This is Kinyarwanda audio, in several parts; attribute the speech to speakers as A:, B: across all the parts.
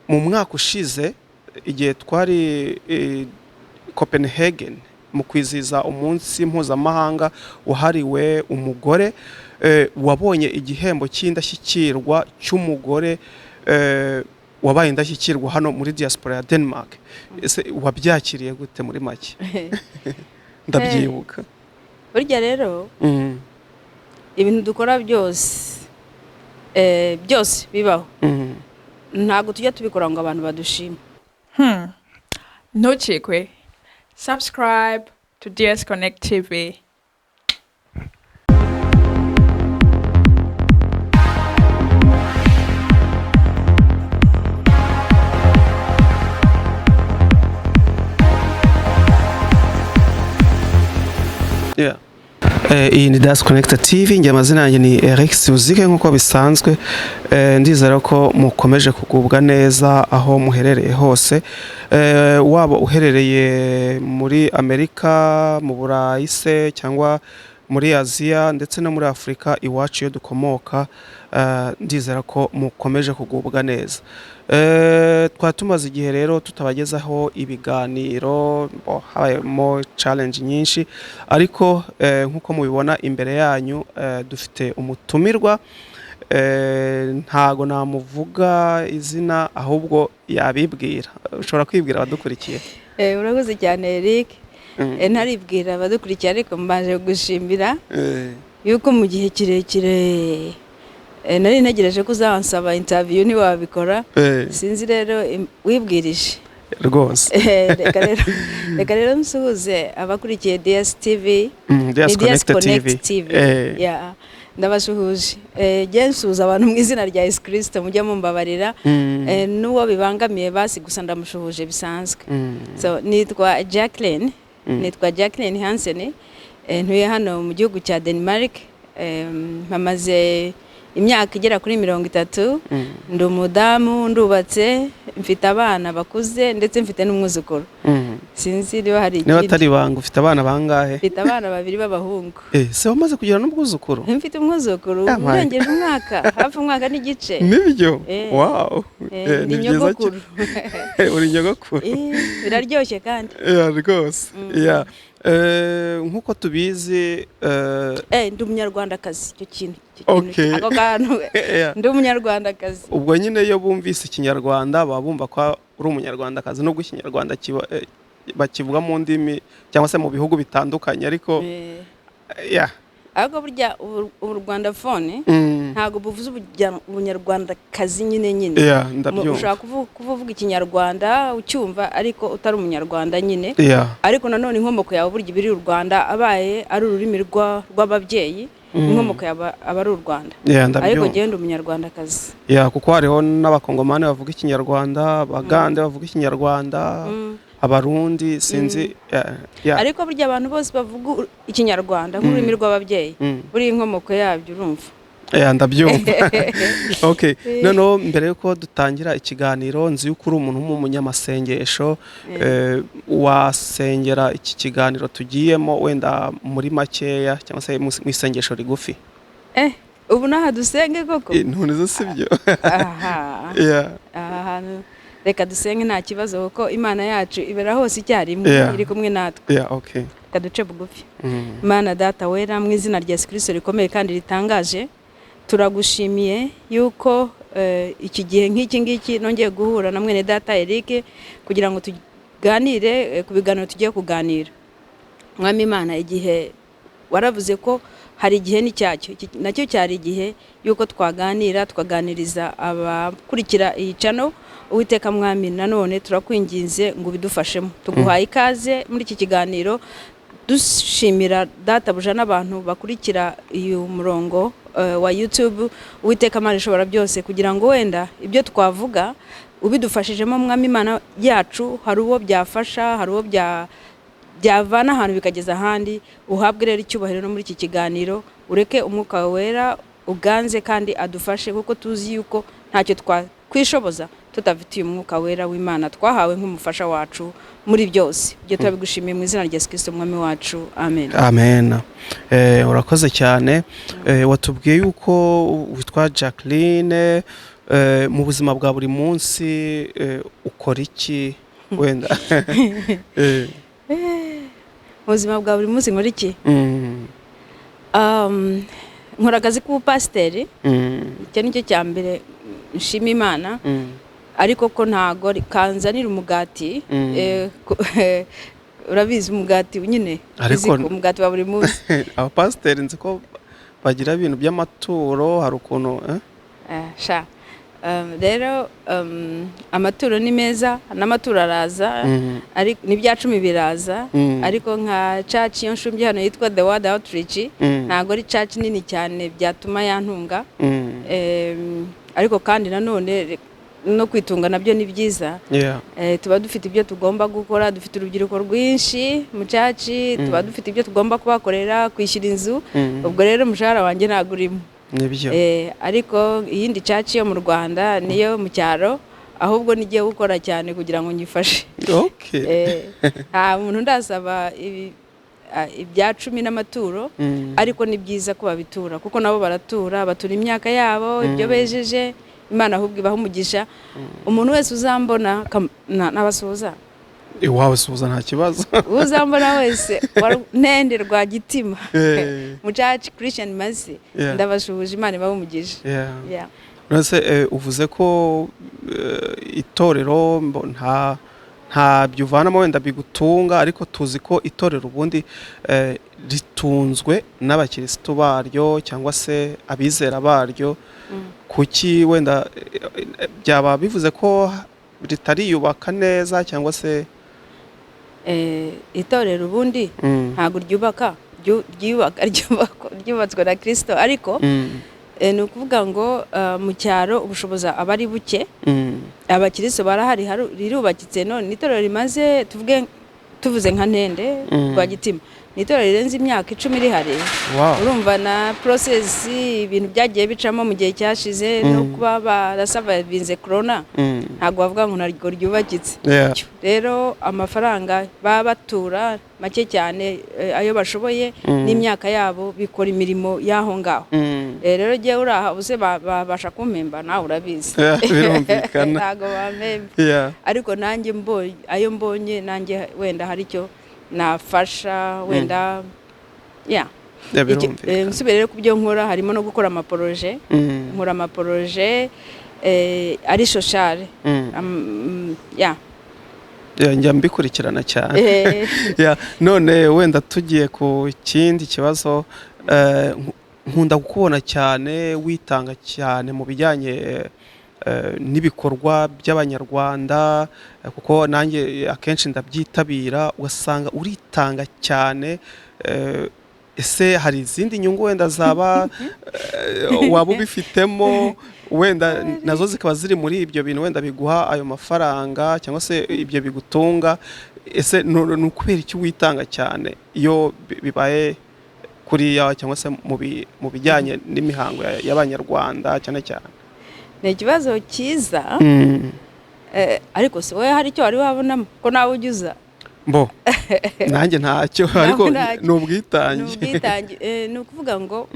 A: mu mwaka ushize igihe twari Copenhagen mu kwiziza umunsi mpuzamahanga wahariwe umugore, wabonye igihembo cy'indashyikirwa cy'umugore wabaye indashyikirwa hano muri Diaspora ya Denmark. Ese wabyakiriye gute muri make? Ndabyibuka.
B: Burya rero ibintu dukora byose bibaho, ntago tujya tubikora ngo abantu badushime.
C: Ntucikwe. Subscribe to DS Connect TV.
A: Yeah. Iyi ni DS Connect TV, nge amazina yanjye ni Eric Suzike nk'uko bisanzwe. Ndizera ko mukomeje kugubwa neza aho muherereye hose, waba uherereye muri Amerika, mu Burayi se, cyangwa muri Aziya ndetse no muri Afrika iwacu iyo dukomoka. Ndizera ko mukomeje kugubwa neza. Twatumaze igihe rero tutabagezaho ibiganiro, habayemo challenge nyinshi, ariko nkuko mubibona imbere yanyu dufite umutumirwa. Ntago namuvuga izina ahubwo yabibwira. Ushobora kwibwira abadukurikiye?
B: Urakoze cyane Eric. Ntaribwira abadukurikiye, ariko mbaje gushimira yuko mu gihe kirekire nari ntegereje ko uzansaba interview ni wabikora. Sinzi rero wibwirije
A: rwose.
B: Reka rero nsuhuze abakurikiye DSTV,
A: DS Connect TV.
B: Yeah. Ndabashuhuje. Nsuhuza abantu mu izina rya Yesu Kristo, mujya mumbabarira. N'uwo bibangamiye basi gusa ndamushuhuje bisanzwe. So nitwa Jackiline. Nitwa Jackiline Hansen. Ntuye hano mu gihugu cya Denmark. Mpamaze imyaka igera kuri 30. Ndi umudamu, ndubatse, mfite abana bakuze ndetse mfite n'umwuzukuru. Sinzi niba hari
A: ikindi. Niba atari banga ufite abana bangahe?
B: Mfite abana 2 b'abahungu.
A: Se wamaze kugira n'umwuzukuru?
B: Mfite umwuzukuru urengeje umwaka, hafi umwaka n'igice.
A: Nibyo? Wow.
B: Ni nyogokuru.
A: Uri nyogokuru?
B: Biraryoshye kandi.
A: Rwose. Nkuko tubizi
B: ndi umunyarwandakazi, icyo kintu.
A: Okay.
B: Ako kantu ndi umunyarwandakazi.
A: Ubwo nyine iyo bumvise ikinyarwanda baba bumva ko uri umunyarwandakazi, nubwo ikinyarwanda bakivuga mu ndimi cyangwa se mu bihugu bitandukanye, ariko
B: ahubwo burya u Rwanda phone ntago buvuze ubunyarwandakazi nyine. Ushaka kuvuga ikinyarwanda ucyumva ariko utari umunyarwanda nyine. Ariko nanone inkomoko yawe burya biri u Rwanda, abaye ari ururimi rw'ababyeyi, inkomoko aba ari u Rwanda. Ariko genda umunyarwandakazi.
A: Kuko hariho n'abakongomani bavuga ikinyarwanda, abagande bavuga ikinyarwanda, abarundi sinzi.
B: Ariko burya abantu bose bavuga ikinyarwanda nk'ururimi rw'ababyeyi, buri inkomoko yabyo urumva.
A: Ndabyumva. Okay. Noneho mbere yuko dutangira ikiganiro, nzi yuko uri umuntu w'umunyamasengesho, wasengera iki kiganiro tugiyemo wenda muri makeya cyangwa se mu isengesho rigufi?
B: Ubu naha dusenge koko?
A: None zo sibyo.
B: Reka dusenge nta kibazo, kuko Imana yacu ibera hose icyarimwe, iri kumwe natwe.
A: Okay.
B: Kaduce bugufi. Mana Data wera, mu izina rya Yesu Kristo rikomeye kandi ritangaje, turagushimiye yuko iki gihe nk'iki ngiki nongeye guhura na mwene Data Eric kugira ngo tuganire ku biganiro tugiye kuganira. Mwami Imana, igihe waravuze ko hari igihe n'icyacyo, nacyo cyari igihe yuko twaganiriza abakurikira iyi channel. Uwiteka Mwami, nanone turakwinginze ngo bidufashemo. Tuguhaye ikaze muri iki kiganiro, dushimira Data buja n'abantu bakurikira uyu murongo wa YouTube. Uwiteka Mana ishobora byose, kugira ngo wenda ibyo twavuga ubidufashijemo Mwami Imana yacu, hari uwo byafasha, hari uwo byavana ahantu bikageza ahandi. Uhabwe rero icyubahiro no muri iki kiganiro, ureke umwuka wera uganze kandi adufashe, kuko tuzi yuko ntacyo twakwishoboza tutafitiye umwuka wera w'Imana twahawe nk'umufasha wacu muri byose. Byo turabigushimiye mu izina rya Yesu Kristo Mwami wacu. Amen.
A: Amen. Urakoze cyane. Watubwiye yuko witwa Jackiline, mu buzima bwa buri munsi ukora iki wenda
B: mu buzima bwa buri munsi nkora iki nkora akazi k'ubupasiteri icyo nicyo cya mbere nshima Imana ariko ko ntago kanzanira umugati urabizi umugati nyine ariko umugati wa buri munsi
A: abapasiteri nzi ko bagira ibintu by'amaturo hari ukuntu
B: rero amaturo ni meza n'amaturo araza ariko n'ibya 10 biraza ariko nka church yo nshumye hano yitwa The Word Outreach ntago ari church nini cyane byatuma yantunga ariko kandi nanone no kwitunga nabyo ni byiza tuba dufite ibyo tugomba gukora dufite urubyiruko rwinshi mu church tuba dufite ibyo tugomba kubakorera kwishyira inzu ubwo rero umushahara wanjye nagurimo
A: nibyo
B: ariko iyindi church yo mu Rwanda niyo mu cyaro ahubwo nigiye gukora cyane kugira ngo nyifashe nta muntu ndasaba ibya 10 n'amaturo ariko ni byiza ko babitura kuko nabo baratura batura imyaka yabo ibyo bejeje Imana ahubwo ibaho umugisha umuntu wese uzambona nabasuhuza
A: iwawe suhuza nta kibazo
B: uzambona wese nende rwa gitima mu church Christian Mercy ndabashuhuje Imana ibaho umugisha
A: nase uvuze ko itorero nta byuvanamo wenda bigutunga ariko tuzi ko itorero ubundi ritunzwe n'abakirisitu baryo cyangwa se abizera baryo kuki wenda byaba bivuze ko ritariyubaka neza cyangwa se
B: itorero ubundi ntago ryubatswe na Kristo ariko ni ukuvuga ngo mu cyaro ubushobozi abari buke abakiristo barahari rirubakitse none itorero rimaze tuvuze nka ntende rwa gitima itorero rirenze imyaka 10 rihari urumva na process ibintu byagiye bicamo mu gihe cyashize no kuba barasavavinze corona ntago bavuga ngo naryo ryubakitse rero amafaranga baba batura make cyane ayo bashoboye n'imyaka yabo bikora imirimo yaho ngaho rero giye uraha bose babasha kumpemba nawe urabizi
A: birumvikana
B: ntago bamemba ariko nanjye ayo mbonye nanjye wenda hari cyo nafasha wenda nsubire ku byo nkora harimo no gukora amaporoje nkora amaporoje ari social
A: njya mbikurikirana cyane none wenda tugiye ku kindi kibazo nkunda kukubona cyane witanga cyane mu bijyanye n'ibikorwa by'abanyarwanda kuko nanjye akenshi ndabyitabira ugasanga uritanga cyane ese hari izindi nyungu wenda zaba waba ubifitemo wenda nazo zikaba ziri muri ibyo bintu wenda biguha ayo mafaranga cyangwa se ibyo bigutunga ese ni ukubera iki witanga cyane iyo bibaye kuriya cyangwa se mu bijyanye n'imihango y'abanyarwanda cyane cyane
B: ni ikibazo cyiza ariko se wowe hari icyo wari wabonamo ko nawe ujyuza
A: nanjye ntacyo ariko ni ubwitange
B: ni ukuvuga ngo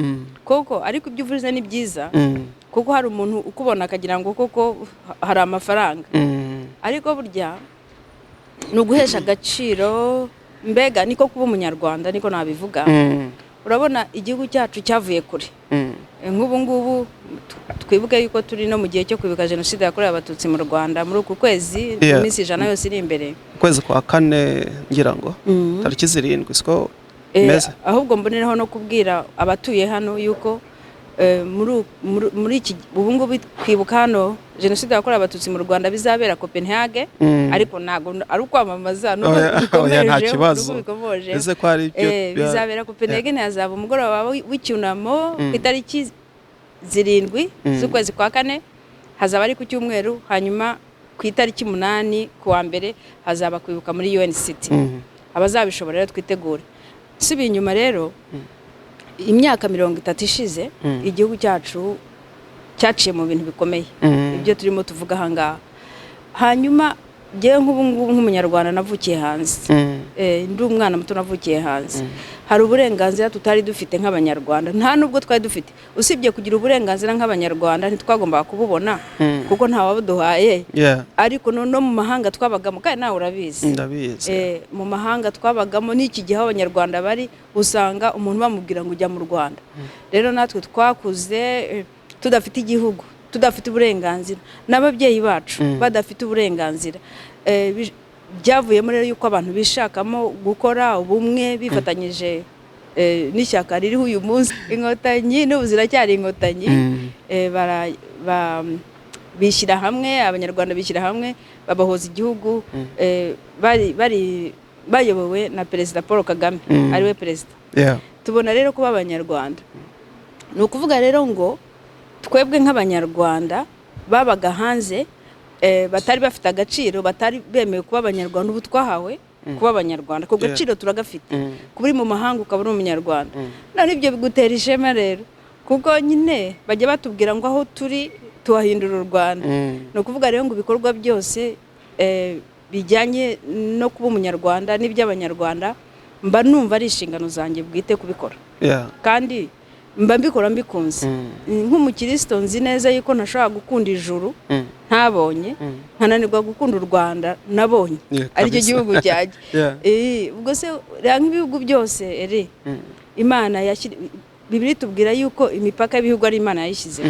B: koko ariko ibyo uvuze ni byiza kuko hari umuntu ukubona akagira ngo koko hari amafaranga ariko burya ni uguhesha agaciro mbega niko kuba umunyarwanda niko nabivuga urabona igihugu cyacu cyavuye kure nk'ubu ngubu twibuke yuko turi no mu gihe cyo kwibuka jenoside yakorewe abatutsi mu Rwanda muri uku kwezi iminsi 100 yose iri imbere
A: kwezi kwa 4 ngira ngo tariki 7 siko meza
B: ahubwo mboneraho no kubwira abatuye hano yuko muri iki ubu ngubu kwibuka hano jenoside yakorewe abatutsi mu Rwanda bizabera Copenhagen ariko nago ari ukwamamaza no
A: bikomeje ese ko ari byo
B: bizabera Copenhagen yazaba umugoroba w'icyunamo ku itariki 7 z'ukwezi kwa 4 hazaba ari ku cyumweru hanyuma ku itariki 8 kuwa mbere hazaba kwibuka muri UN City abazabishobora rero twitegure sibi inyuma rero imyaka 30 ishize igihugu cyacu cyaciye mu bintu bikomeye ibyo turimo tuvuga hangaha hanyuma ngewe nk'umunyarwanda navukiye hanze ndi umwana muto navukiye hanze hari uburenganzira tutari dufite nk'abanyarwanda nta nubwo twari dufite usibye kugira uburenganzira nk'abanyarwanda ntitwagombaga kububona kuko nta wabuduhaye ariko no mu mahanga twabagamo kandi nawe urabizi mu mahanga twabagamo n'iki gihe abanyarwanda bari usanga umuntu bamubwira ngo ujya mu Rwanda rero natwe twakuze tudafite igihugu tudafite uburenganzira n'ababyeyi bacu badafite uburenganzira byavuyemo rero yuko abantu bishakamo gukora ubumwe bifatanyije n'ishyaka ririho uyu munsi inkotanyi n'ubu ziracyari inkotanyi bishyira hamwe abanyarwanda bishyira hamwe babahoza igihugu bayobowe na perezida Paul Kagame ariwe perezida tubona rero kuba abanyarwanda ni ukuvuga rero ngo twebwe nk'abanyarwanda babaga hanze batari bafite agaciro batari bemewe kuba abanyarwanda ubu twahawe kuba abanyarwanda ku gaciro turagafite kuba uri mu mahanga ukaba uri umunyarwanda none ibyo bigutera ishema rero kuko nyine bajya batubwira ngo aho turi tuhahindura u Rwanda ni ukuvuga rero ngo ibikorwa byose bijyanye no kuba umunyarwanda n'iby'abanyarwanda mba numva ari inshingano zanjye bwite kubikora kandi mba mbikora mbikunze nk'umukristo nzi neza yuko ntashobora gukunda ijuru ntabonye nkananirwa gukunda u Rwanda nabonye aricyo gihugu cyaje ubwo se nk'ibihugu byose Imana Bibiliya tubwira yuko imipaka y'ibihugu ari Imana yayishyize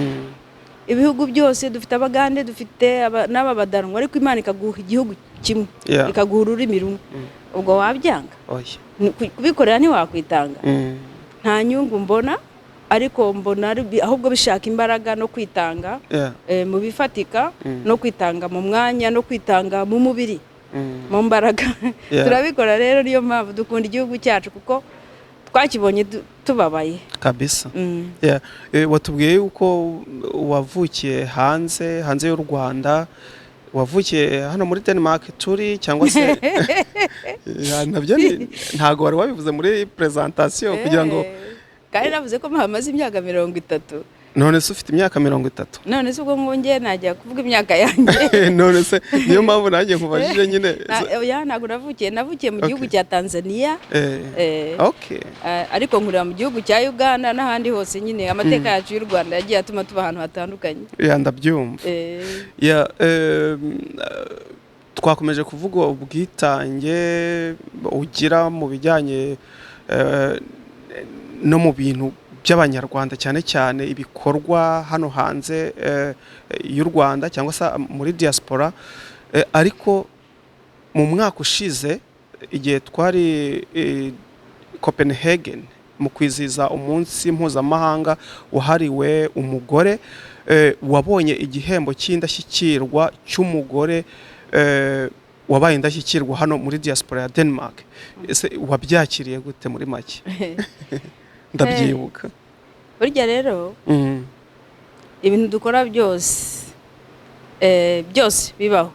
B: ibihugu byose dufite abagande dufite n'ababadanwa ariko Imana ikaguha igihugu kimwe ikaguha ururimi rumwe ubwo wabyanga kubikorera ntiwakwitanga nta nyungu mbona ariko mbona ahubwo bishaka imbaraga no kwitanga mu bifatika no kwitanga mu mwanya no kwitanga mu mubiri mu mbaraga turabikora rero niyo mpamvu dukunda igihugu cyacu kuko twakibonye tubabaye
A: kabisa watubwiye uko wavukiye hanze y'u Rwanda wavukiye hano muri Denmark turi cyangwa se nabyo ntago wari wabivuze muri presentation kugira ngo
B: kandi navuze ko mpamaze imyaka 30
A: none se ufite imyaka 30
B: none se ubwo ngonge najya kuvuga imyaka yanjye
A: none se niyo mpamvu nanjye nkubajije nyine
B: ntago navukiye mu gihugu cya Tanzania ariko nkurira mu gihugu cya Uganda n'ahandi hose nyine amateka yacu y'u Rwanda yagiye atuma tuba ahantu hatandukanye
A: ndabyumva twakomeje kuvuga ubwitange ugira mu bijyanye no mu bintu by'abanyarwanda cyane cyane ibikorwa hano hanze y'u Rwanda cyangwa se muri Diaspora ariko mu mwaka ushize igihe twari Copenhagen mu kwizihiza umunsi mpuzamahanga wahariwe umugore wabonye igihembo cy'indashyikirwa cy'umugore wabaye indashyikirwa hano muri Diaspora ya Denmark wabyakiriye gute muri make ndabyibuka
B: burya rero ibintu dukora byose bibaho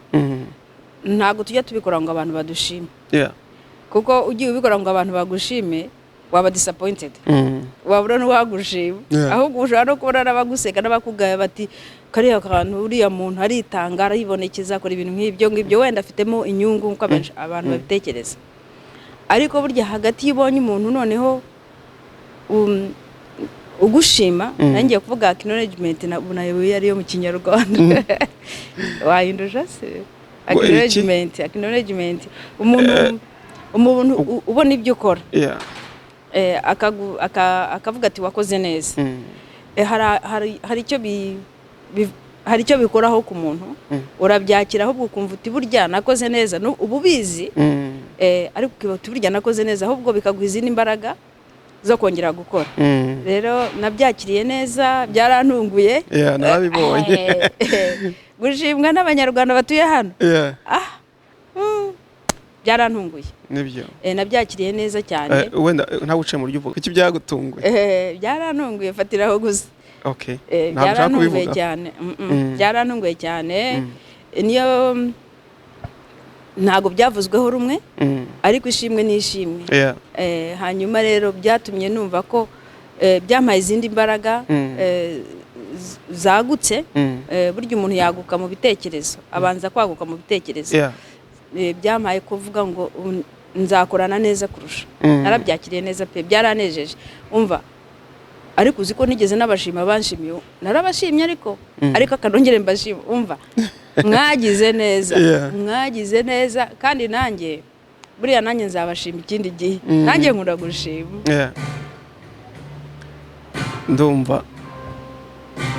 B: ntago tujya tubikora ngo abantu badushime kuko ugiye ubikora ngo abantu bagushime waba disappointed wabura n'uwagushima ahubwo ushobora no kubona n'abaguseka n'abakugaya bati kariya kantu uriya muntu aritanga aribonekeza akora ibintu nk'ibyo wenda afitemo inyungu nk'uko abantu babitekereza ariko burya hagati y'ibonye umuntu noneho ugushima nangiye kuvuga acknowledgement nayoboye ariyo mu Kinyarwanda wahinduje se acknowledgement umuntu ubona ibyo ukora akavuga ati wakoze neza hari icyo bikoraho ku muntu urabyakira ahubwo ukumva uti burya nakoze neza ububizi ariko ukibuka burya nakoze neza ahubwo bikaguha izindi imbaraga zo kongera gukora rero nabyakiriye neza byarantunguye
A: narabibonye
B: gushimwa n'abanyarwanda batuye hano byarantunguye
A: nibyo
B: nabyakiriye neza cyane
A: wenda ntawe uciye mu buryo uvuga iki byagutunguye
B: byarantunguye fatiraho gusa
A: byarantunguye
B: cyane byarantunguye cyane niyo ntago byavuzweho rumwe ariko ishimwe n'ishimwe hanyuma rero byatumye numva ko byampaye izindi mbaraga zagutse burya umuntu yaguka mu bitekerezo abanza kwaguka mu bitekerezo byamaye kuvuga ngo nzakorana neza kurusha narabyakiriye neza pe byaranejeje umva ariko uziko nigeze n'abashima banshimiye narabashimye ariko akanongere mbashima umva mwagize neza kandi nanjye buriya nanjye nzabashima ikindi gihe nanjye nkunda gushima
A: ndumva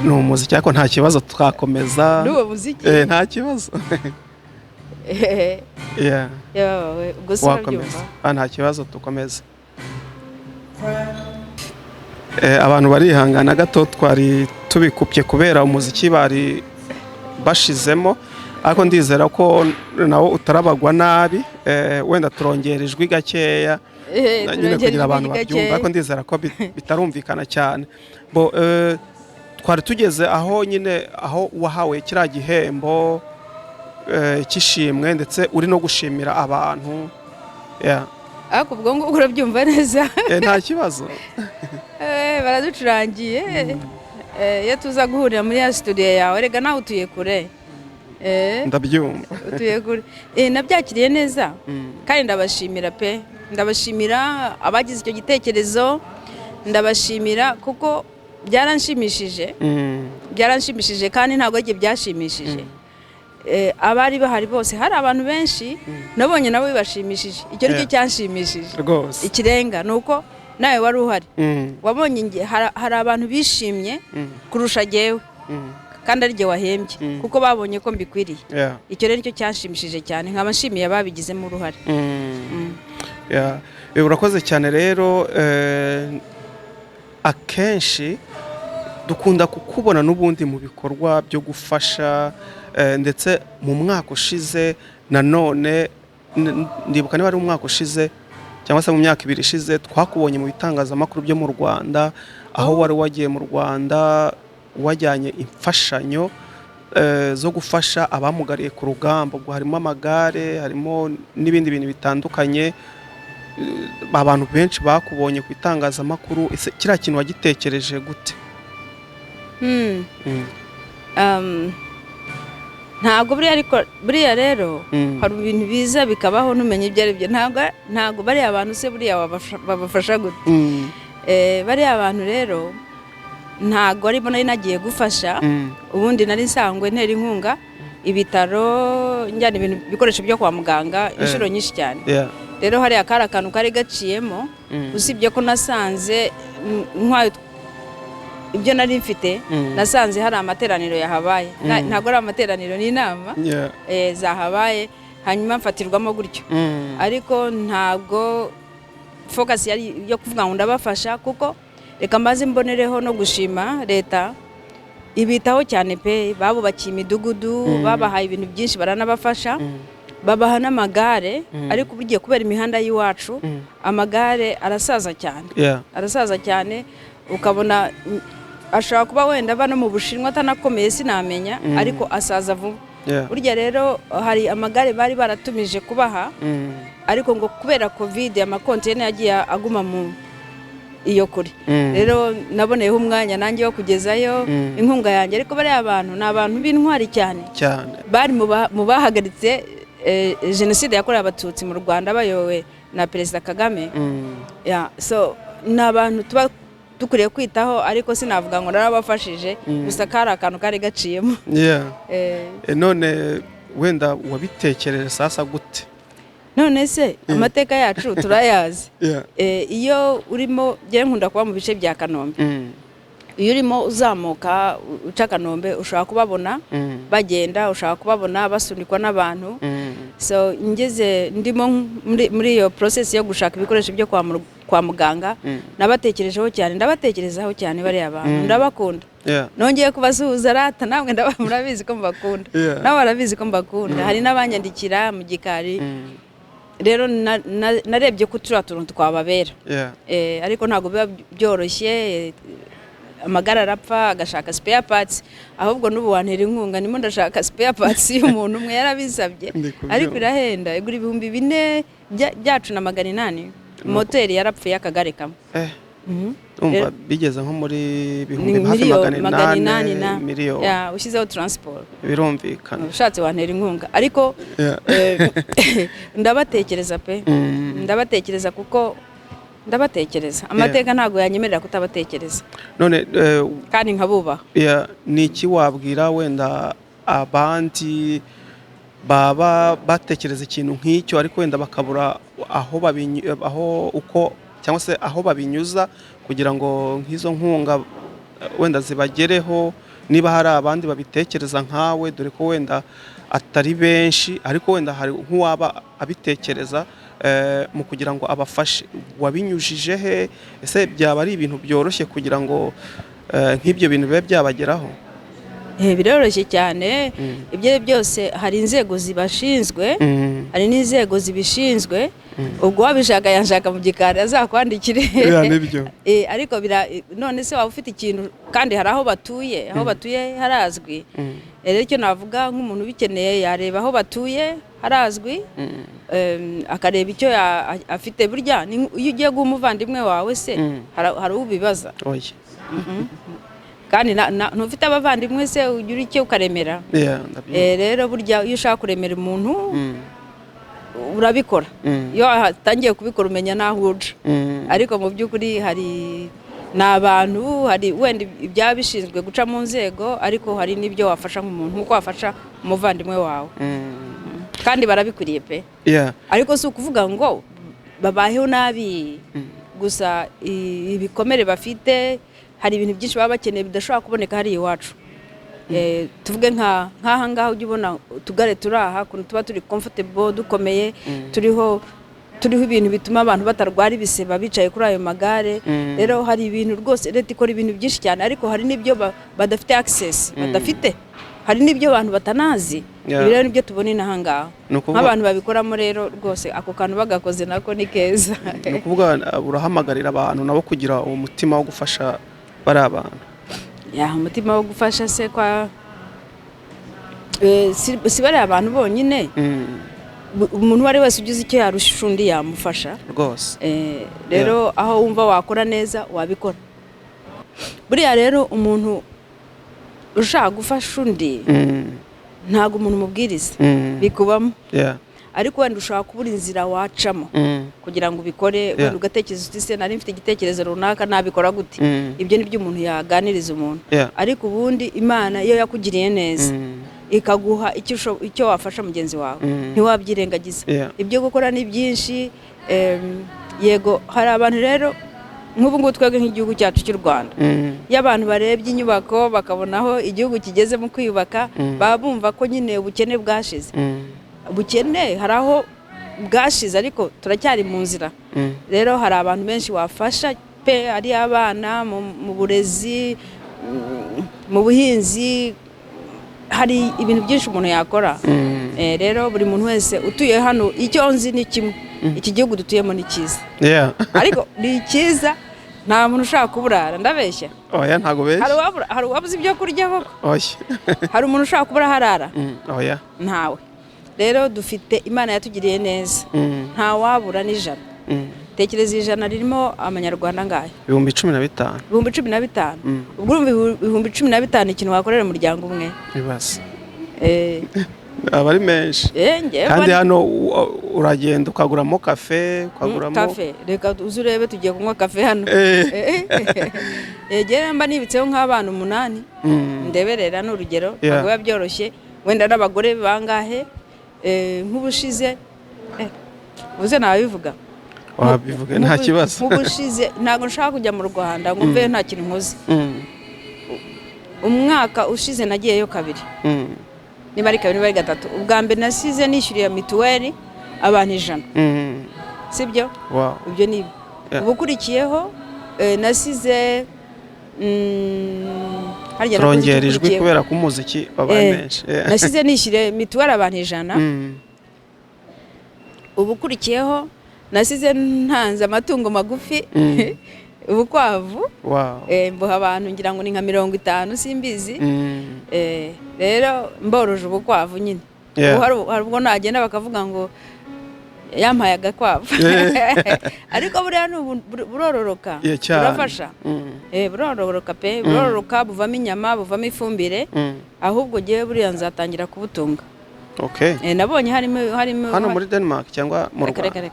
A: ni umuziki ariko nta kibazo twakomeza
B: n'uwo muziki
A: nta kibazo
B: ubwo
A: wakomeza nta kibazo dukomeza abantu barihangana gato twari tubikupye kubera umuziki bari bashizemo ariko ndizera ko nawo utarabagwa nabi wenda turongera ijwi gakeya nyine kugira abantu babyumva ariko ndizera ko bitarumvikana cyane bo twari tugeze aho nyine aho wahawe kiriya gihembo cy'ishimwe ndetse uri no gushimira abantu
B: ariko ubwo ngubwo urabyumva neza
A: nta kibazo
B: baraducurangiye iyo tuza guhurira muri ya studio yawe rega nawe utuye kure
A: ndabyumva
B: utuye kure nabyakiriye neza kandi ndabashimira pe ndabashimira abagize icyo gitekerezo ndabashimira kuko byaranshimishije kandi ntabwo ari byashimishije abari bahari bose hari abantu benshi nabonye nabo bibashimishije icyo nicyo cyanshimishije ikirenga ni uko nawe wari uhari wabonye hari abantu bishimye kurusha jyewe kandi ari jye wahembye kuko babonye ko mbikwiriye icyo rero nicyo cyanshimishije cyane nkaba nshimiye ababigizemo uruhare
A: urakoze cyane rero akenshi dukunda kukubona n'ubundi mu bikorwa byo gufasha ndetse mu mwaka ushize nanone ndibuka niba ari umwaka ushize cyangwa se mu myaka 2 ishize twakubonye mu bitangazamakuru byo mu Rwanda aho wari wagiye mu Rwanda wajyanye imfashanyo zo gufasha abamugariye ku rugamba ubwo harimo amagare harimo n'ibindi bintu bitandukanye abantu benshi bakubonye ku itangazamakuru kiriya kintu wagitekereje gute
B: ntabwo buriya rero hari ibintu biza bikabaho numenye ibyo ari byo ntabwo bariya abantu se buriya babafasha gute bariya abantu rero ntabwo arimo nari nagiye gufasha ubundi nari nsangwe ntera inkunga ibitaro njyana ibintu bikoresho byo kwa muganga inshuro nyinshi cyane rero hariya kari akantu kari gaciyemo usibye ko nasanze ibyo nari mfite nasanze hari amateraniro yahabaye ntabwo ari amateraniro ni inama zahabaye hanyuma mfatirwamo gutyo ariko ntabwo focus yari yo kuvuga ngo ndabafasha kuko reka mbaze mbonereho no gushima leta ibitaho cyane pe babubakiye imidugudu babahaye ibintu byinshi baranabafasha babaha n'amagare ariko ugiye kubera imihanda y'iwacu amagare arasaza cyane ukabona ashobora kuba wenda aba no mu Bushinwa atanakomeye sinamenya ariko asaza vuba burya rero hari amagare bari baratumije kubaha ariko ngo kubera covid amakontene yagiye aguma mu iyo kuri rero naboneyeho umwanya nanjye wo kugezayo inkunga yanjye ariko bari abantu ni abantu b'intwari cyane bari mu bahagaritse jenoside yakorewe abatutsi mu Rwanda bayowe na Perezida Kagame so ni abantu tuba dukuriye kwitaho ariko sinavuga ngo narabafashije gusa kari akantu kari gaciyemo
A: none wenda wabitekereje sasa gute
B: none se amateka yacu turayazi iyo urimo njye nkunda kuba mu bice bya Kanombe iyo urimo uzamuka uca Kanombe ushaka kubabona bagenda ushaka kubabona basunikwa n'abantu so ngeze ndimo muri iyo process yo gushaka ibikoresho byo kwa muganga nabatekerejeho cyane ndabatekerezaho cyane bari abantu ndabakunda nongeye kubasuhuza rata namwe murabizi ko mbakunda nawe barabizi ko mbakunda hari n'abanyandikira mu gikari rero narebye ko tuntu twababera ariko ntabwo biba byoroshye amagara arapfa agashaka spare parts ahubwo n'ubu wantera inkunga nimo ndashaka spare parts y'umuntu umwe yarabisabye ariko irahenda igura 4,000 byacu na 800 moteri yarapfuye akagare kamwe
A: umva bigeze nko muri bihumbi hafi
B: magana inani na
A: miliyoni
B: ushyizeho transport
A: birumvikana
B: ushatse wantera inkunga ariko ndabatekereza pe ndabatekereza kuko ndabatekereza amateka ntago yanyemerera kutabatekereza none kandi nkabubaha
A: ni iki wabwira wenda abandi baba batekereza ikintu nk'icyo ariko wenda bakabura aho uko cyangwa se aho babinyuza kugira ngo nk'izo nkunga wenda zibagereho niba hari abandi babitekereza nkawe dore ko wenda atari benshi ariko wenda hari nk'uwaba abitekereza mu kugira ngo abafashe wabinyujije he ese byaba ari ibintu byoroshye kugira ngo nk'ibyo bintu bibe byabageraho
B: biroroshye cyane ibyo byose hari inzego zibashinzwe hari n'inzego zibishinzwe ubwo wabishaka yanshaka mu gikari azakwandikire ariko none se waba ufite ikintu kandi hari aho batuye harazwi rero icyo navuga nk'umuntu ubikeneye yareba aho batuye harazwi akareba icyo afite burya iyo ugiye guha umuvandimwe wawe se hari ubibaza kandi ntufite abavandimwe se ugira icyo ukaremera rero burya iyo ushaka kuremera umuntu urabikora iyo watangiye kubikora umenya naho uja ariko mu by'ukuri hari n'abantu hari wenda ibyaba bishinzwe guca mu nzego ariko hari n'ibyo wafasha nk'umuntu nk'uko wafasha umuvandimwe wawe kandi barabikwiriye pe ariko si ukuvuga ngo babayeho nabi gusa ibikomere bafite hari ibintu byinshi baba bakeneye bidashobora kuboneka hari iwacu tuvuge nk'aha ngaha ujya ubona utugare turi aha ukuntu tuba turi comfortable dukomeye turiho ibintu bituma abantu batarwara ibiseba bicaye kuri ayo magare rero hari ibintu rwose leta ikora ibintu byinshi cyane ariko hari n'ibyo badafite access badafite hari n'ibyo abantu batanazi ibi rero nibyo tubona inaha ngaha nk'abantu babikoramo rero rwose ako kantu bagakoze nako ni keza
A: ni ukuvuga urahamagarira abantu nabo kugira uwo mutima wo gufasha bari abantu
B: umutima wo gufasha se si bari abantu bonyine umuntu wari wese ugize icyo yarusha undi yamufasha
A: rwose
B: rero aho wumva wakora neza wabikora buriya rero umuntu ushaka gufasha undi ntabwo umuntu umubwiriza bikubamo ariko wenda ushobora kubura inzira wacamo kugira ngo ubikore wenda ugatekereza uti se nari mfite igitekerezo runaka nabikora gute ibyo ni byo umuntu yaganiriza umuntu ariko ubundi Imana iyo yakugiriye neza ikaguha icyo wafasha mugenzi wawe ntiwabyirengagiza ibyo gukora ni byinshi yego hari abantu rero nk'ubu ngubu twebwe nk'igihugu cyacu cy'u Rwanda iyo abantu barebye inyubako bakabona aho igihugu kigeze mu kwiyubaka baba bumva ko nyine ubukene bwashize ubukene hari aho bwashize ariko turacyari mu nzira rero hari abantu benshi wafasha pe ari abana mu burezi mu buhinzi hari ibintu byinshi umuntu yakora rero buri muntu wese utuye hano icyo nzi ni kimwe iki gihugu dutuyemo ni cyiza ariko ni cyiza nta muntu ushaka kuburara ndabeshya
A: ntago beshya
B: hari uwabuze ibyo kurya koko hari umuntu ushaka kubura harara ntawe rero dufite Imana yatugiriye neza nta wabura n'ijana tekereza ijana ririmo amanyarwanda ngahe
A: 15,000
B: 15,000 ubwo 15,000 ikintu wakorera umuryango umwe
A: ibase aba ari menshi kandi hano uragenda ukaguramo kafe
B: reka uzurebe tugiye kunywa kafe hano yegera mba nibitseho nk'abana 8 ndeberera n'urugero ntabwo biba byoroshye wenda n'abagore bangahe nk'ubushize uze nabivuga
A: wabivuga nta kibazo
B: nk'ubushize ntabwo nshaka kujya mu Rwanda ngo mveyo nta kintu nkoze umwaka ushize nagiyeyo kabiri niba ari kabiri niba ari gatatu ubwa mbere nasize nishyuriye mituweli abantu 100 sibyo ibyo ni ubukurikiyeho nasize
A: turongera ijwi kubera ko umuziki wabaye menshi
B: nasize nishyuriye mituweli abantu 100 ubukurikiyeho nasize ntanze amatungo magufi ubukwavu mbuha abantu ngira ngo ni nka 50 simbizi rero mboroje ubukwavu nyine hari ubwo nagenda bakavuga ngo yampaye agakwavu ariko buriya burororoka burafasha burororoka pe burororoka buvamo inyama buvamo ifumbire ahubwo giye buriya nzatangira kubutunga. Nabonye harimo
A: hano muri Denmark cyangwa mu Rwanda.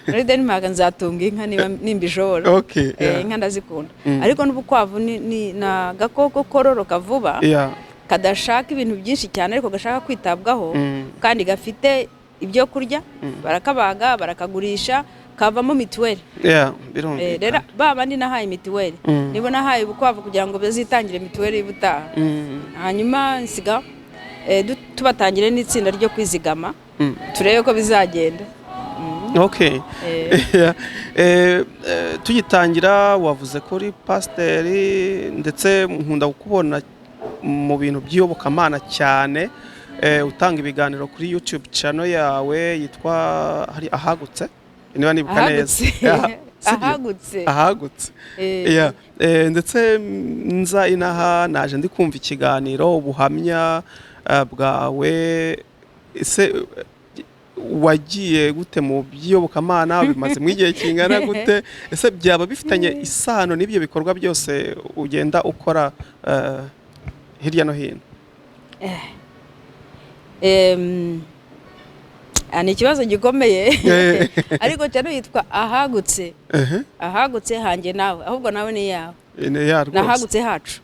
B: Muri Denmark nzatunga inka nimba ishobora inka ndazikunda ariko n'ubukwavu ni agakoko kororoka vuba kadashaka ibintu byinshi cyane ariko gashaka kwitabwaho kandi gafite ibyo kurya barakabaga barakagurisha kavamo mituweli. Rero babandi nahaye mituweli nibo nahaye ubukwavu kugira ngo bazitangire mituweli y'ubutaha hanyuma nsiga tubatangire n'itsinda ryo kwizigama turebe ko bizagenda.
A: Tugitangira wavuze ko uri pasiteri ndetse nkunda kukubona mu bintu by'iyobokamana cyane utanga ibiganiro kuri YouTube channel yawe yitwa hari ahagutse niba nibuka neza ahagutse ndetse nza inaha naje ndi kumva ikiganiro ubuhamya bwawe ese wagiye gute mu by'iyobokamana bimaze mu igihe kingana gute ese byaba bifitanye isano n'ibyo bikorwa byose ugenda ukora hirya no hino?
B: Ni ikibazo gikomeye ariko cyane yitwa ahagutse hanjye nawe ahubwo nawe ni yawe nahagutse hacu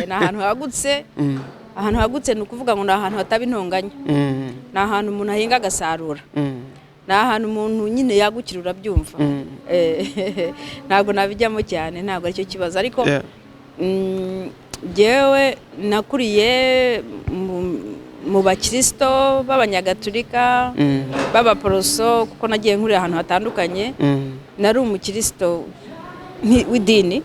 B: ni ahantu hagutse ahantu hagutse ni ukuvuga ngo ni ahantu hataba intonganya ni ahantu umuntu ahinga agasarura ni ahantu umuntu nyine yagukira urabyumva ntabwo nabijyamo cyane ntabwo aricyo kibazo ariko jewe nakuriye mu bakristo b'abanyagatulika b'abaporoso kuko nagiye nkurira ahantu hatandukanye nari umukristo w'idini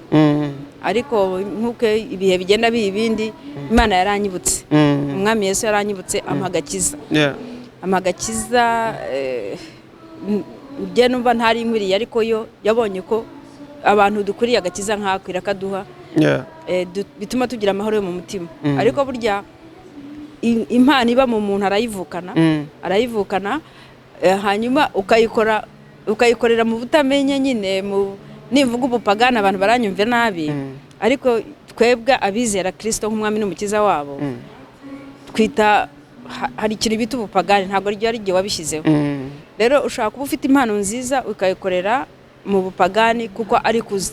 B: ariko nkuko ibihe bigenda bibindi Imana yaranyibutse umwami Yesu yaranyibutse amagakiza amagakiza je numva ntari nkwiriye ariko yo yabonye ko abantu dukuriye agakiza nkakwira kaduha bituma tugira amahoro yo mu mutima ariko burya impano iba mu muntu arayivukana hanyuma ukayikorera mu butamenya nyine nimvuga ubupagana abantu baranyumva nabi ariko twebwe abizera Kristo nk'umwami n'umukiza wabo twita hari ikintu bita ubupagani ntabwo ari gihe wabishyizeho rero ushaka kuba ufite impano nziza ukayikorera mu bupagani kuko ari kuzi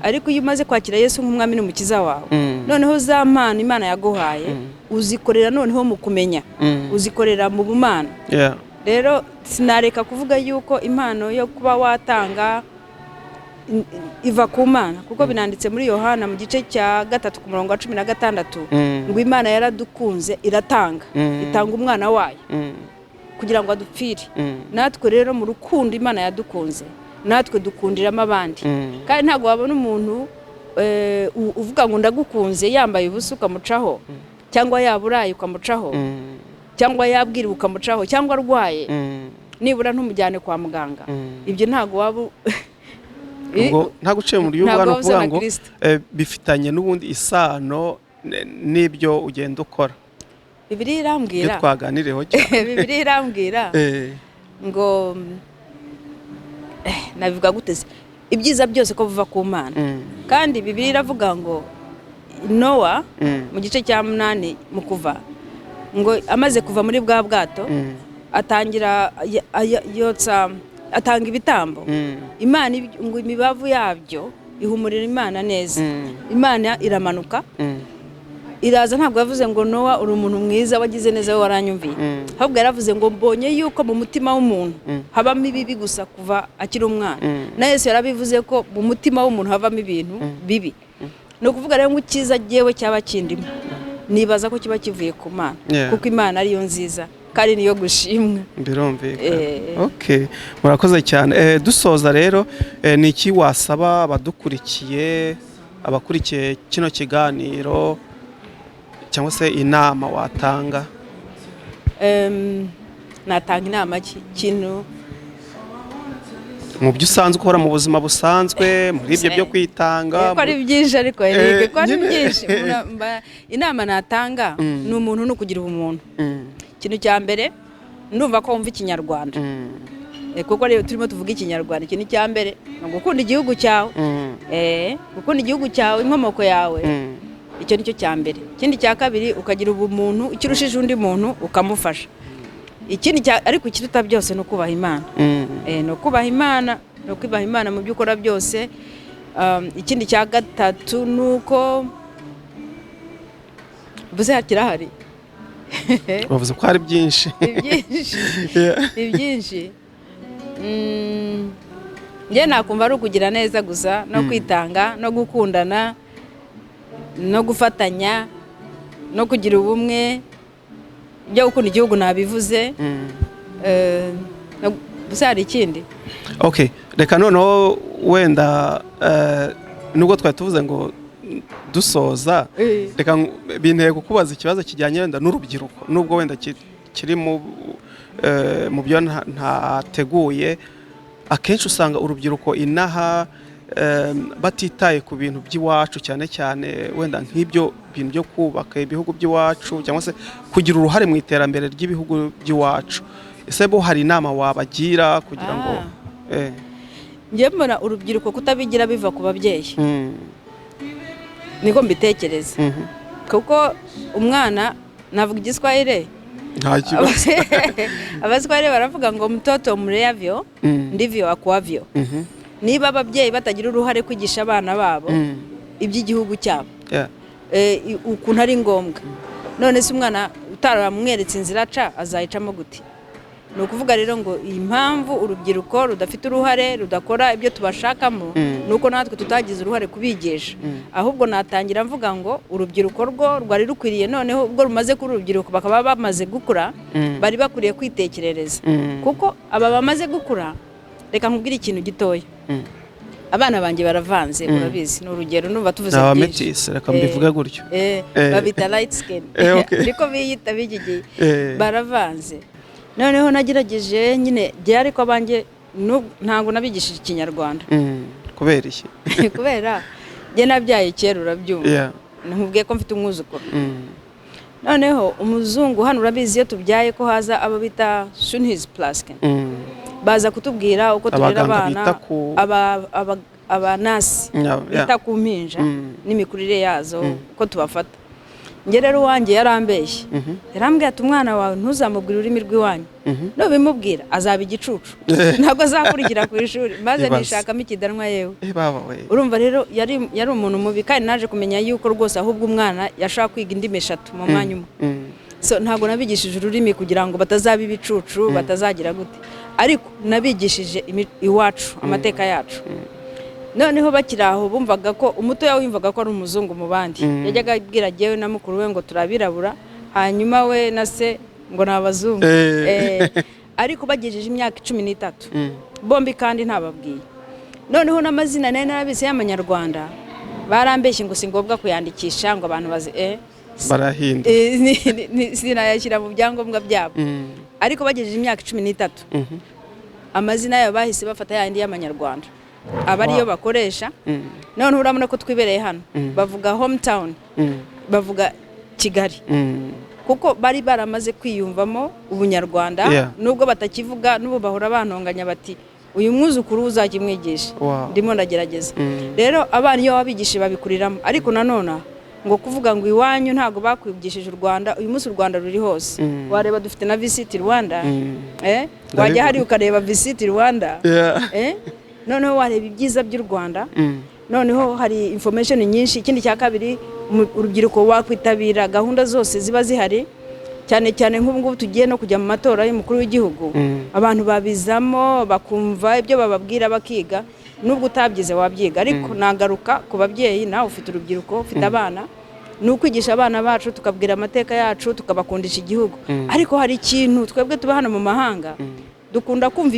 B: ariko iyo umaze kwakira Yesu nk'umwami n'umukiza wawe noneho za mpano Imana yaguhaye uzikorera noneho mu kumenya uzikorera mu bumana rero sinareka kuvuga yuko impano yo kuba watanga iva ku Mana kuko binanditse muri Yohana mu gice cya 3:16 ngo Imana yaradukunze iratanga itanga umwana wayo kugira ngo adupfire natwe rero mu rukundo Imana yadukunze natwe dukundiramo abandi kandi ntabwo wabona umuntu uvuga ngo ndagukunze yambaye ubusa ukamucaho cyangwa yaburaye ukamucaho cyangwa yabwira ukamucaho cyangwa arwaye nibura ntumujyane kwa muganga ibyo ntabwo waba
A: nta guciye mu ry'ubwana kuvuga ngo bifitanye n'ubundi isano n'ibyo ugenda ukora.
B: Bibiliya irambwira
A: twaganireho
B: Bibiliya irambwira ngo nabivuga guteze ibyiza byose ko biva ku Mana kandi Bibiliya iravuga ngo Nowa mu gice cya 8 mu kuva ngo amaze kuva muri bwa bwato atangira yotsa atanga ibitambo Imana ngo imibavu yabyo ihumurira Imana neza Imana iramanuka iraza ntabwo yavuze ngo Nowa uri umuntu mwiza wagize neza we waranyumviye ahubwo yaravuze ngo mbonye yuko mu mutima w'umuntu habamo ibibi gusa kuva akiri umwana na Yesu yarabivuze ko mu mutima w'umuntu havamo ibintu bibi no kuvuga rero ngo ukiza giyewe cyaba kindimo nibaza ko kiba kivuye ku Mana kuko Imana ariyo nziza kandi niyo gushimwa
A: birumvikana. Murakoze cyane. Dusoza rero ni iki wasaba abakurikiye kino kiganiro cyangwa se inama watanga?
B: Natanga inama kintu
A: mu byo usanzwe ukora mu buzima busanzwe muri ibyo byo kwitanga
B: ko ari byinshi ariko ko ari byinshi inama natanga ni umuntu no kugira ubumuntu. Ikintu cya mbere ndumva ko wumva ikinyarwanda kuko rero turimo tuvuga ikinyarwanda. Ikintu cya mbere ni gukunda igihugu cyawe, gukunda igihugu cyawe, inkomoko yawe, icyo nicyo cya mbere. Ikindi cya kabiri ukagira ubumuntu, ikirushije undi muntu ukamufasha. Ikindi ariko ikiruta byose no kubaha Imana, no kubaha Imana, no kubaha Imana mu byo ukora byose. Ikindi cya gatatu nuko buze hakirahari
A: bavuze ko hari byinshi
B: ibyinshi. Njye nakumva ari ukugira neza gusa no kwitanga no gukundana no gufatanya no kugira ubumwe byo gukunda igihugu nabivuze. Gusa hari ikindi.
A: Okay, reka noneho wenda nubwo twari tuvuze ngo dusoza, reka binteye kukubaza ikibazo kijyanye wenda n'urubyiruko, nubwo wenda kiri mu byo ntateguye. Akenshi usanga urubyiruko inaha batitaye ku bintu by'iwacu, cyane cyane wenda nk'ibyo bintu byo kubaka ibihugu by'iwacu cyangwa se kugira uruhare mu iterambere ry'ibihugu by'iwacu. Ese bo hari inama wabagira kugira ngo
B: njye mbona urubyiruko kutabigira biva ku babyeyi, niko mbitekereza. Kuko umwana navuga igiswahili,
A: nta kibazo.
B: Abaswahili baravuga ngo mtoto mleavyo ndivyo akuavyo. Niba ababyeyi batagira uruhare kwigisha abana babo iby'igihugu cyabo, ukuntu ari ngombwa, none se umwana utaramweretse inzira aca azayicamo gute? Ni ukuvuga rero ngo iyi mpamvu urubyiruko rudafite uruhare, rudakora ibyo tubashakamo, nuko natwe tutagize uruhare kubigisha. Ahubwo natangira mvuga ngo urubyiruko rwo rwari rukwiriye, noneho ubwo rumaze kuri urubyiruko bakaba bamaze gukura, bari bakwiriye kwitekerereza. Kuko aba bamaze gukura, reka nkubwire ikintu gitoya. Abana banjye baravanze, urabizi, ni urugero numva tuvuze
A: byinshi. Reka mbivuge gutyo.
B: Babita light skin. Niko biyita bigigiye. Baravanze. Noneho nagerageje nyine gihe, ariko abanjye ntabwo nabigishije ikinyarwanda.
A: Kubera iki?
B: Kubera njye nabyaye kera, urabyumva. Nkubwiye ko mfite umwuzukuru. Noneho umuzungu hano urabizi iyo tubyaye ko haza abo bita Shunhis Plasken. Baza kutubwira uko turera abana, abanasi bita ku mpinja n'imikurire yazo, uko tubafata. Njye rero wanjye yarambeshye, yarambwiye ati umwana wawe ntuzamubwire ururimi rw'iwanyu, nubimubwira azaba igicucu, ntabwo azakurikira ku ishuri. Maze nishakamo ikidanwa yewe. Urumva rero yari umuntu mubi, kandi naje kumenya yuko rwose ahubwo umwana yashaka kwiga indimi 3 mu mwanya umwe. So ntabwo nabigishije ururimi kugira ngo batazaba ibicucu, batazagira gute, ariko nabigishije iwacu, amateka yacu. Noneho bakiraho bumvaga ko umutoya wimvaga ko ari umuzungu mu bandi, yajyaga abwira jewe na mukuru we ngo turabirabura, hanyuma we na se ngo nabazungu. Ariko bagejeje imyaka 13 bombi kandi ntababwiye. Noneho n'amazina nene narabize y'amanyarwanda barambeshye ngo singobwa kuyandikisha ngo abantu bazi
A: barahinda
B: sinayashyira mu byangombwa byabo. Ariko bagejeje imyaka 13 amazina yabo bahise bafata yandi y'amanyarwanda, abariyo bakoresha. None urabona ko twibereye hano bavuga hometown, bavuga Kigali, kuko bari baramaze kwiyumvamo ubunyarwanda. Nubwo batakivuga, n'ubu bahora banonganya bati uyu mwuzukuru uzakimwigisha. Ndimo ndagerageza rero abana iyo wabigishe babikuriramo. Ariko nanone ngo kuvuga ngo iwanyu ntago bakwigishije u Rwanda, uyu munsi u Rwanda ruri hose. Wareba dufite na Visit Rwanda, wajya hari ukareba Visit Rwanda. Noneho wareba ibyiza by'u Rwanda. Noneho hari information nyinshi. Ikindi cya kabiri, urubyiruko wakwitabira gahunda zose ziba zihari, cyane cyane nk'ubu ngubu tugiye no kujya mu matora y'umukuru w'igihugu. Abantu babizamo bakumva ibyo bababwira bakiga, nubwo utabyize wabyiga. Ariko nagaruka ku babyeyi, nawe ufite urubyiruko, ufite abana, n'ukwigisha abana bacu tukabwira amateka yacu, tukabakundisha igihugu. Ariko hari ikintu twebwe tuba hano mu mahanga, dukunda kumva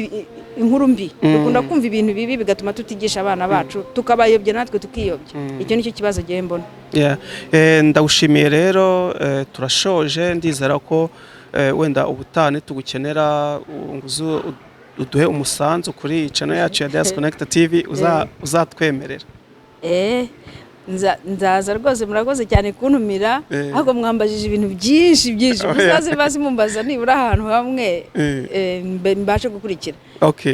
B: inkuru mbi, dukunda kumva ibintu bibi bigatuma tutigisha abana bacu, tukabayobya natwe tukiyobya. Icyo nicyo kibazo gihe mbona.
A: Ndawushimiye rero, turashoje. Ndizera ko wenda ubutane tugukenera uduhe umusanzu kuri channel yacu ya Diaspora TV uzatwemerera.
B: nzaza rwose murakoze cyane kuntumira ahubwo mwambajije ibintu byinshi muzaze bazi mumbaza nibura ahantu hamwe mbashe gukurikira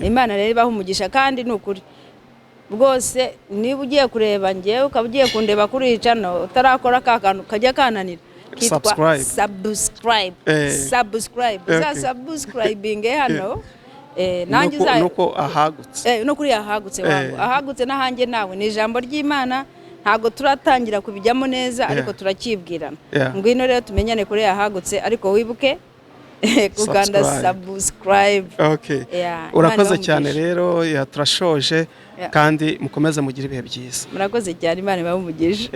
B: Imana rero ibaha umugisha kandi nukuri rwose niba ugiye kureba ngewe ukaba ugiye kundeba kuri channel utarakora kakantu kajya kananira kitwa subscribe subscribing hano nanjye
A: nuko ahagutse
B: no kuri ahagutse wangu ahagutse nahanjye nawe ni ijambo ry'Imana ntago turatangira kubijyamo neza ariko turakibwirana ngwino rero tumenyane kuri ahagutse ariko wibuke kuganda subscribe
A: urakoze cyane rero turashoje kandi mukomeze mugira ibihe byiza
B: murakoze cyane Imana ibamumugishe